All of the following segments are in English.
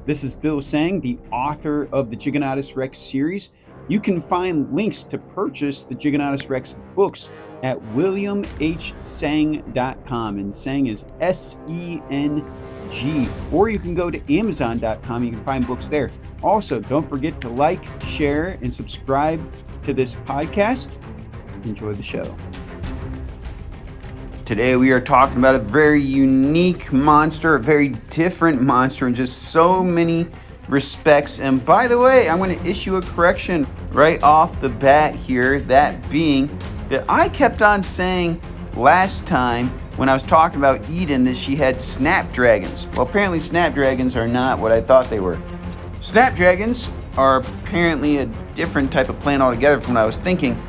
This is Bill Seng, the author of the Giganotus Rex series. You can find links to purchase the Giganotus Rex books at williamhseng.com, and Seng is S-E-N-G. Or you can go to amazon.com. You can find books there. Also, don't forget to like, share, and subscribe to this podcast. Enjoy the show. Today we are talking about a very unique monster, a very different monster in just so many respects. And by the way, I'm going to issue a correction right off the bat here, that being that I kept on saying last time when I was talking about Eden that she had snapdragons. Well, apparently snapdragons are not what I thought they were. Snapdragons are apparently a different type of plant altogether from what I was thinking.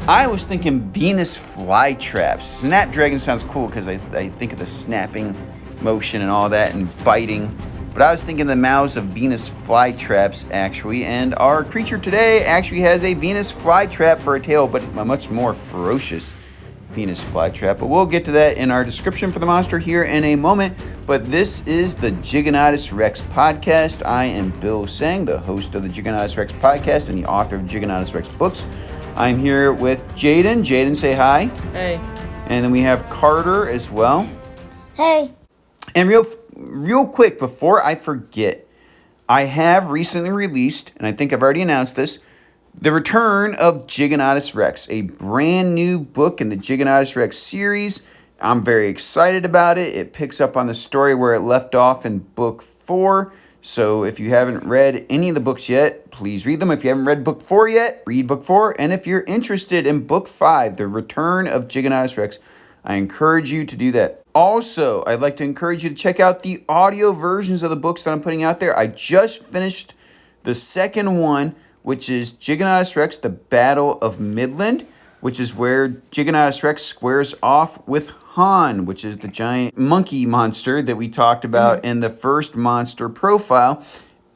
I was thinking Venus flytraps. Snapdragon sounds cool because I think of the snapping motion and all that and biting. But I was thinking the mouths of Venus flytraps actually. And our creature today actually has a Venus flytrap for a tail, but a much more ferocious Venus flytrap. But we'll get to that in our description for the monster here in a moment. But this is the Giganotus Rex Podcast. I am Bill Seng, the host of the Giganotus Rex Podcast and the author of Giganotus Rex books. I'm here with Jaden. Jaden, say hi. Hey. And then we have Carter as well. Hey. And real quick, before I forget, I have recently released, and I think I've already announced this, The Return of Giganotus Rex, a brand new book in the Giganotus Rex series. I'm very excited about it. It picks up on the story where it left off in book 4. So if you haven't read any of the books yet, please read them. If you haven't read book 4 yet, read book 4. And if you're interested in book 5, The Return of Giganotus Rex, I encourage you to do that. Also, I'd like to encourage you to check out the audio versions of the books that I'm putting out there. I just finished the second one, which is Giganotus Rex, The Battle of Midland, which is where Giganotus Rex squares off with Han, which is the giant monkey monster that we talked about in the first monster profile.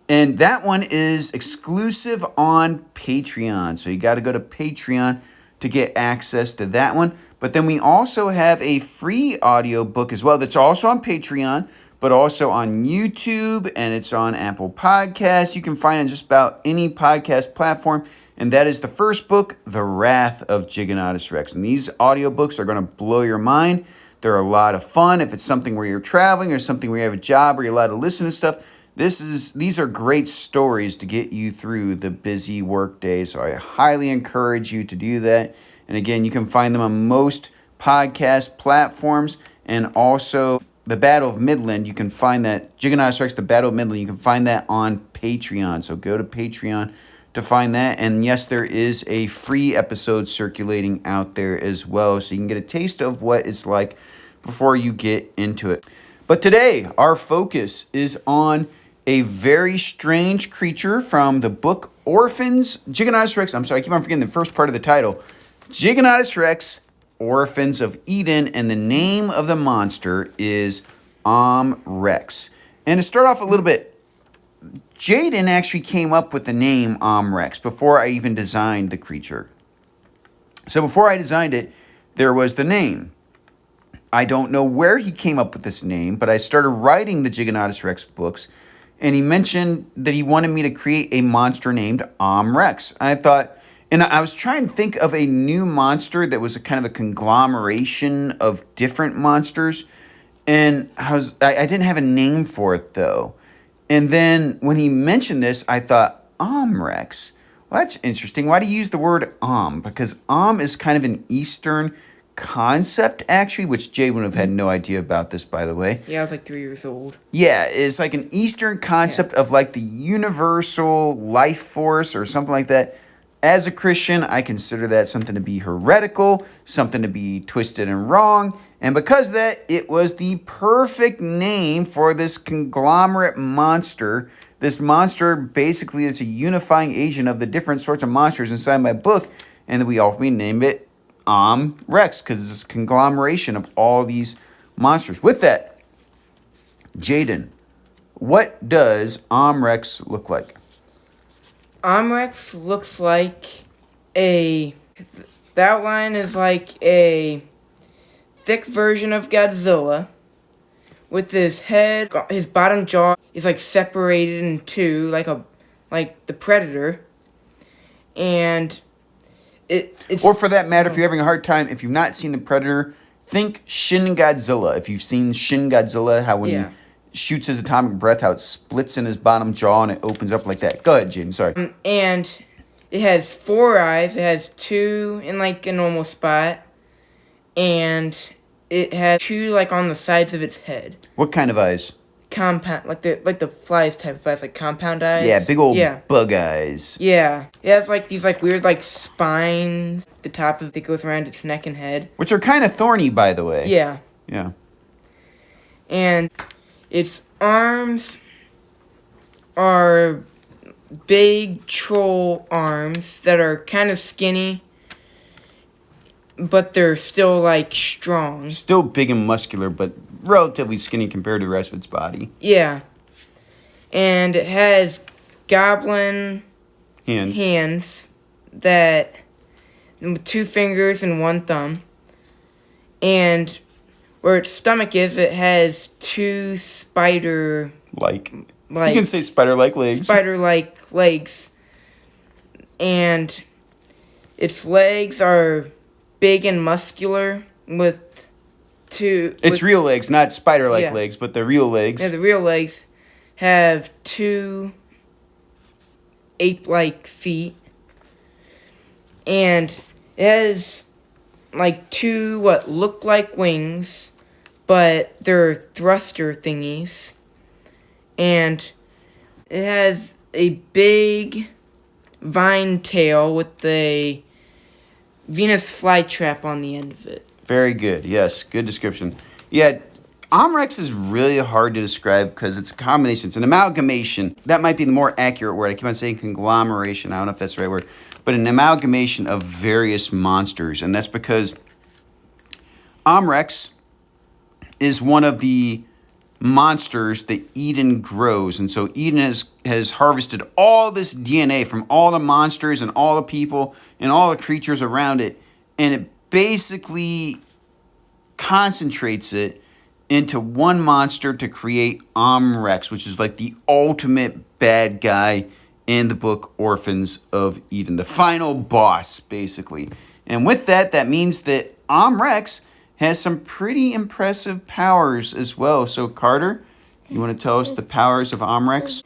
And that one is exclusive on Patreon. So you got to go to Patreon to get access to that one. But then we also have a free audio book as well that's also on Patreon, but also on YouTube, and it's on Apple Podcasts. You can find it on just about any podcast platform. And that is the first book, The Wrath of Giganotus Rex. And these audiobooks are going to blow your mind. They're a lot of fun. If it's something where you're traveling or something where you have a job where you're allowed to listen to stuff, these are great stories to get you through the busy work day. So I highly encourage you to do that. And again, you can find them on most podcast platforms, and also The Battle of Midland. You can find that, Giganotus Rex, The Battle of Midland, you can find that on Patreon. So go to Patreon to find that. And yes, there is a free episode circulating out there as well, so you can get a taste of what it's like before you get into it. But today, our focus is on a very strange creature from the book Orphans, Giganotus Rex. I'm sorry, I keep on forgetting the first part of the title. Giganotus Rex, Orphans of Eden, and the name of the monster is Rex. And to start off a little bit, Jaden actually came up with the name Rex before I even designed the creature. So before I designed it, there was the name. I don't know where he came up with this name, but I started writing the Giganotus Rex books, and he mentioned that he wanted me to create a monster named Rex. And I thought, and I was trying to think of a new monster that was a kind of a conglomeration of different monsters, and I didn't have a name for it though. And then when he mentioned this, I thought, Rex. Well, that's interesting. Why do you use the word Because is kind of an Eastern concept, actually, which Jay would have had no idea about this, by the way. Yeah, I was like 3 years old. Yeah, it's like an Eastern concept of like the universal life force or something like that. As a Christian, I consider that something to be heretical, something to be twisted and wrong. And because of that, it was the perfect name for this conglomerate monster. This monster basically is a unifying agent of the different sorts of monsters inside my book. And then we ultimately named it Rex, because it's a conglomeration of all these monsters. With that, Jaden, what does Rex look like? Rex looks like the outline is like a thick version of Godzilla with his head, his bottom jaw is like separated in two, like the predator, and it's. Or for that matter, if you're having a hard time, if you've not seen the Predator, think Shin Godzilla. If you've seen Shin Godzilla, how when he shoots his atomic breath, how it splits in his bottom jaw and it opens up like that. Go ahead, Jaden. Sorry. And it has 4 eyes. It has 2 in like a normal spot, and it has 2 like on the sides of its head. What kind of eyes? Compound, like the flies type of eyes, like compound eyes. Yeah, big old bug eyes. Yeah, it has like these like weird like spines. The top of it goes around its neck and head, which are kind of thorny, by the way. Yeah. Yeah. And its arms are big troll arms that are kind of skinny, but they're still like strong. Still big and muscular, but relatively skinny compared to the rest of its body. Yeah. And it has goblin hands that with 2 fingers and 1 thumb. And where its stomach is, it has 2 spider-like. You can say spider-like legs. Spider-like legs. And its legs are big and muscular with 2... It's real legs, not spider-like legs, but the real legs. Yeah, the real legs have 2 ape-like feet. And it has like 2 what look like wings, but they're thruster thingies. And it has a big vine tail with a Venus flytrap on the end of it. Very good. Yes, good description. Yeah, Omrex is really hard to describe because it's a combination. It's an amalgamation. That might be the more accurate word. I keep on saying conglomeration. I don't know if that's the right word. But an amalgamation of various monsters. And that's because Omrex is one of the monsters that Eden grows. And so Eden has harvested all this DNA from all the monsters and all the people and all the creatures around it. And it basically concentrates it into one monster to create Omrex, which is like the ultimate bad guy in the book Orphans of Eden. The final boss, basically. And with that, that means that Omrex has some pretty impressive powers as well. So, Carter, you want to tell us the powers of Omrex?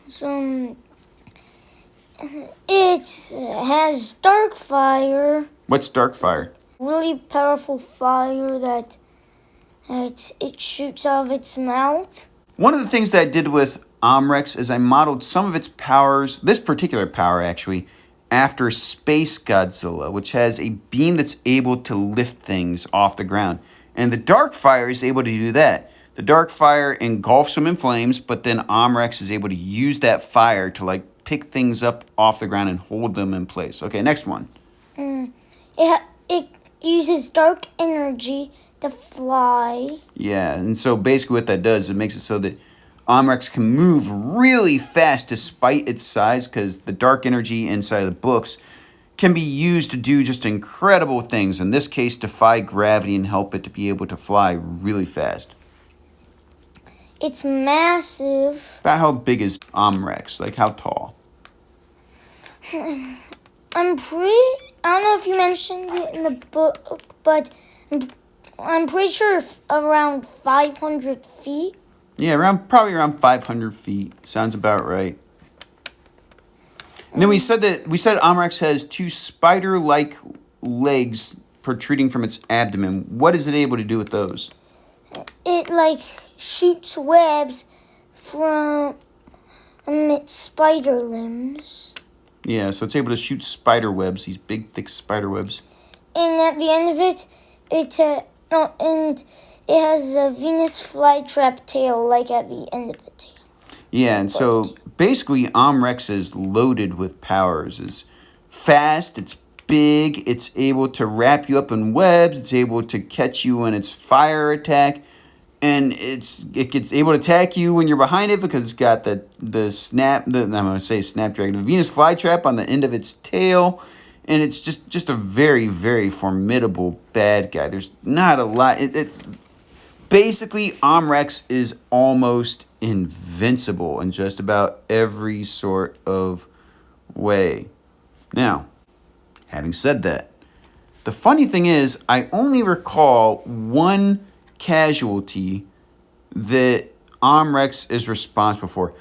It has dark fire. What's dark fire? Really powerful fire that it shoots out of its mouth. One of the things that I did with Omrex is I modeled some of its powers, this particular power actually, after Space Godzilla, which has a beam that's able to lift things off the ground. And the dark fire is able to do that. The dark fire engulfs them in flames, but then Omrex is able to use that fire to like pick things up off the ground and hold them in place. Okay, next one. It uses dark energy to fly. Yeah, and so basically what that does, it makes it so that Omrex can move really fast despite its size, because the dark energy inside of the books can be used to do just incredible things. In this case, defy gravity and help it to be able to fly really fast. It's massive. About how big is Omrex? Like how tall? I don't know if you mentioned it in the book, but I'm pretty sure around 500 feet. Yeah, probably around 500 feet. Sounds about right. And then we said Omrex has 2 spider-like legs protruding from its abdomen. What is it able to do with those? It like shoots webs from its spider limbs. Yeah, so it's able to shoot spider webs, these big, thick spider webs. And at the end of it, it has a Venus flytrap tail, like at the end of the tail. Yeah, and so basically Omrex is loaded with powers. It's fast, it's big, it's able to wrap you up in webs, it's able to catch you in its fire attack, and it gets able to attack you when you're behind it because it's got the snapdragon, the Venus flytrap on the end of its tail, and it's just a very, very formidable bad guy. There's not a lot. Basically, Rex is almost invincible in just about every sort of way. Now, having said that, the funny thing is, I only recall one casualty that Rex is responsible for.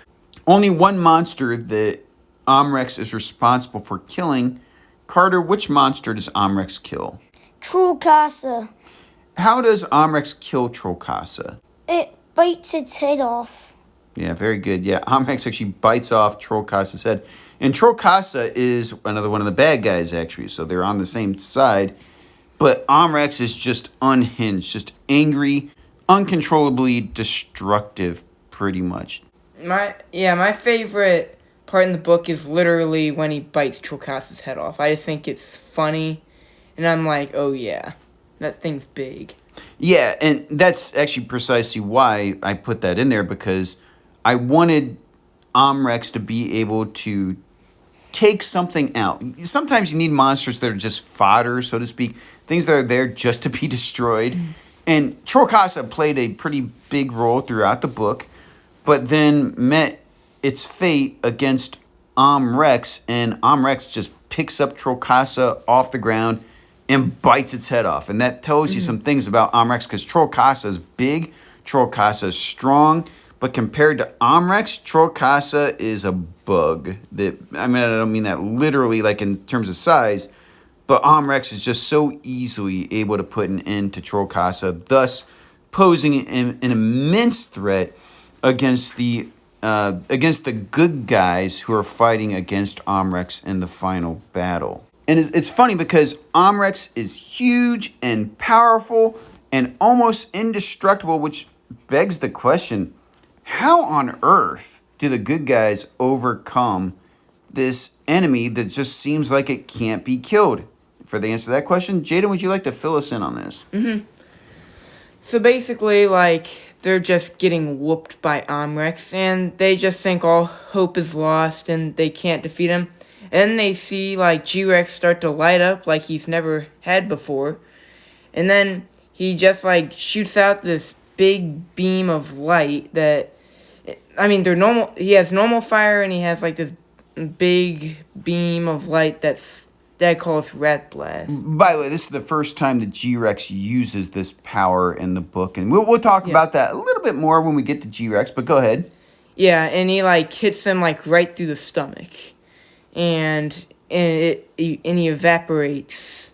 Only one monster that Rex is responsible for killing. Carter, which monster does Rex kill? Trollkassa. How does Rex kill Trollkassa? It bites its head off. Yeah, very good. Yeah, Rex actually bites off Trollkassa's head. And Trollkassa is another one of the bad guys, actually. So they're on the same side. But Rex is just unhinged, just angry, uncontrollably destructive, pretty much. My favorite part in the book is literally when he bites Trollkassa's head off. I just think it's funny. And I'm like, oh yeah, that thing's big. Yeah, and that's actually precisely why I put that in there, because I wanted Rex to be able to take something out. Sometimes you need monsters that are just fodder, so to speak, things that are there just to be destroyed. And Trollkassa played a pretty big role throughout the book, but then met its fate against Rex, and Rex just picks up Trollkassa off the ground and bites its head off. And that tells you some things about Rex, because Trollkassa is big, Trollkassa is strong, but compared to Rex, Trollkassa is a bug. I don't mean that literally, like in terms of size, but Rex is just so easily able to put an end to Trollkassa, thus posing an immense threat against the good guys who are fighting against Rex in the final battle. And it's funny because Rex is huge and powerful and almost indestructible, which begs the question, how on earth do the good guys overcome this enemy that just seems like it can't be killed? For the answer to that question, Jaden, would you like to fill us in on this? Mm-hmm. So basically, they're just getting whooped by Rex, and they just think all hope is lost and they can't defeat him. And they see, G-Rex start to light up like he's never had before. And then he just, shoots out this big beam of light that... they're normal... He has normal fire, and he has, this big beam of light that I call Rat Blast. By the way, this is the first time that G-Rex uses this power in the book. And we'll talk about that a little bit more when we get to G-Rex, but go ahead. Yeah, and he, hits him, right through the stomach. And he evaporates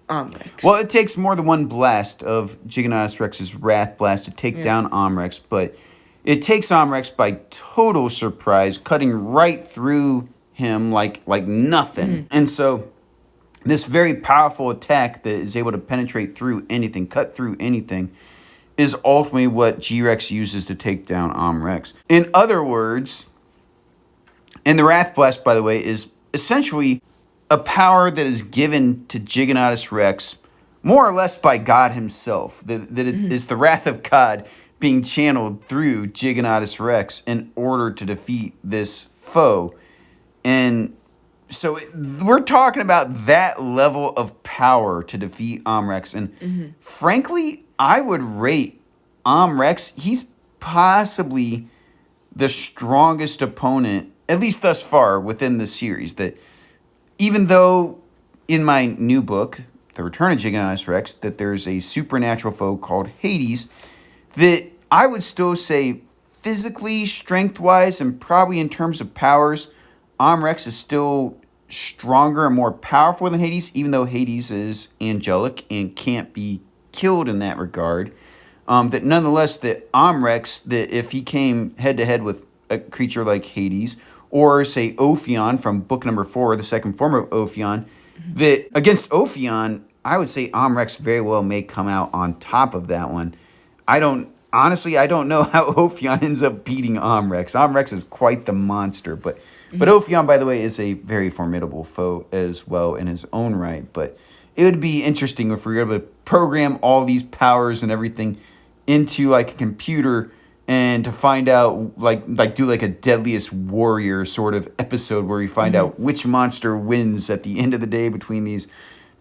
Rex. Well, it takes more than one blast of Giganotus Rex's Wrath Blast to take down Rex, but it takes Rex by total surprise, cutting right through him like nothing. And so this very powerful attack that is able to penetrate through anything, cut through anything, is ultimately what G-Rex uses to take down Rex. In other words... And the Wrath Blast, by the way, is essentially a power that is given to Giganotus Rex more or less by God himself. That it is the wrath of God being channeled through Giganotus Rex in order to defeat this foe. And so we're talking about that level of power to defeat Rex. And frankly, I would rate Rex, he's possibly the strongest opponent, at least thus far, within the series. That even though in my new book, The Return of Giganotus Rex, that there's a supernatural foe called Hades, that I would still say physically, strength-wise, and probably in terms of powers, Rex is still stronger and more powerful than Hades, even though Hades is angelic and can't be killed in that regard. That nonetheless, that Rex, that if he came head-to-head with a creature like Hades, or say Ophion from book number 4, the second form of Ophion, that against Ophion, I would say Rex very well may come out on top of that one. I don't know how Ophion ends up beating Rex. Rex is quite the monster, but Ophion, by the way, is a very formidable foe as well in his own right. But it would be interesting if we were able to program all these powers and everything into a computer, and to find out, do a Deadliest Warrior sort of episode where we find out which monster wins at the end of the day between these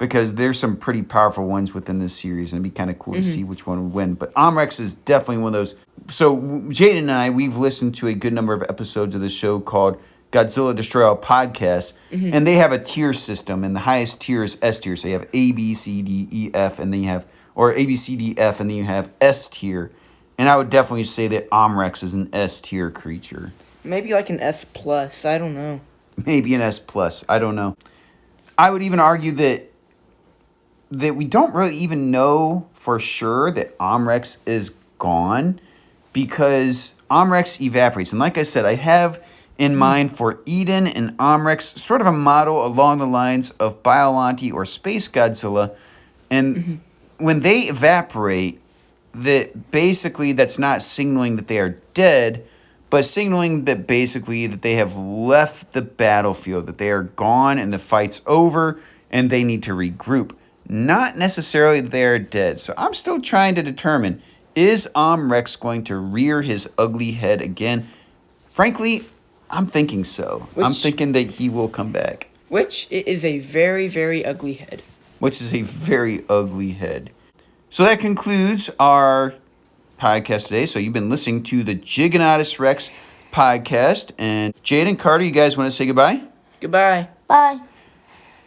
because there's some pretty powerful ones within this series, and it'd be kind of cool to see which one would win. But Omrex is definitely one of those. So Jaden and I, we've listened to a good number of episodes of the show called Godzilla Destroy All Podcast, and they have a tier system, and the highest tier is S tier. So you have A, B, C, D, E, F, and then you have, or A, B, C, D, F, and then you have S tier. And I would definitely say that Omrex is an S tier creature. Maybe like an S plus. I don't know. Maybe an S plus. I don't know. I would even argue that we don't really even know for sure that Omrex is gone, because Omrex evaporates. And like I said, I have in mind for Eden and Omrex sort of a model along the lines of Biollante or Space Godzilla. And when they evaporate, that basically that's not signaling that they are dead, but signaling that basically that they have left the battlefield, that they are gone and the fight's over and they need to regroup. Not necessarily that they are dead. So I'm still trying to determine, is Omrex going to rear his ugly head again? Frankly, I'm thinking so. I'm thinking that he will come back. Which is a very, very ugly head. Which is a very ugly head. So that concludes our podcast today. So you've been listening to the Giganotus Rex podcast. And Jaden, Carter, you guys want to say goodbye? Goodbye. Bye.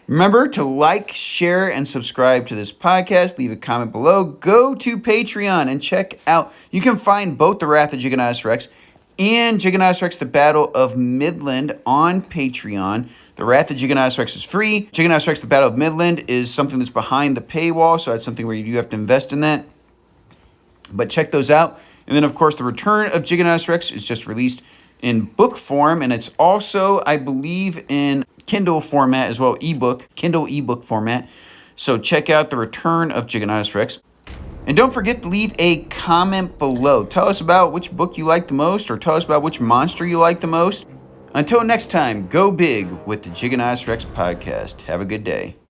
Remember to like, share, and subscribe to this podcast. Leave a comment below. Go to Patreon and check out. You can find both The Wrath of Giganotus Rex and Giganotus Rex, The Battle of Midland on Patreon. The Wrath of Giganotus Rex is free. Giganotus Rex, The Battle of Midland is something that's behind the paywall, so that's something where you do have to invest in that. But check those out. And then, of course, The Return of Giganotus Rex is just released in book form, and it's also, I believe, in Kindle format as well, Kindle ebook format. So check out The Return of Giganotus Rex. And don't forget to leave a comment below. Tell us about which book you like the most, or tell us about which monster you like the most. Until next time, go big with the Giganotus Rex podcast. Have a good day.